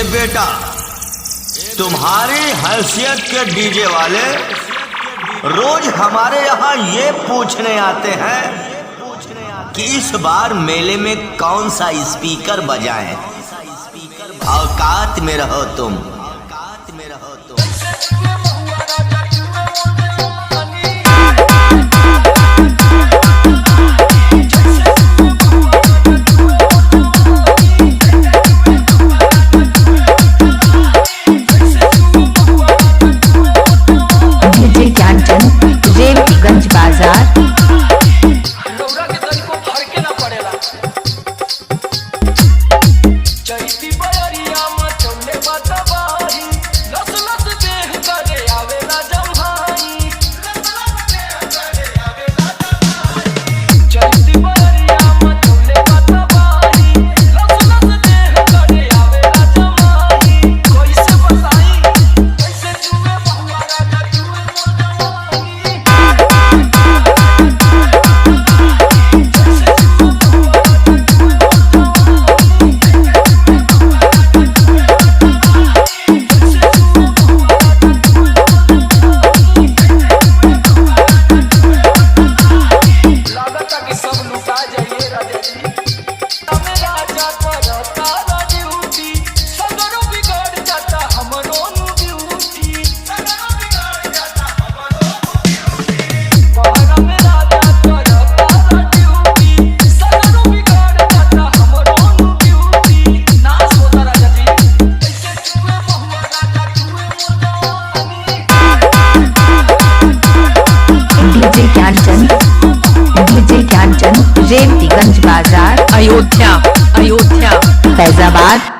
बेटा, तुम्हारी हैसियत के डीजे वाले रोज हमारे यहाँ ये पूछने आते हैं कि इस बार मेले में कौन सा स्पीकर बजाएं। औकात में रहो तुम। रेवतीगंज बाजार रेवतीगंज बाजार, अयोध्या, फैजाबाद।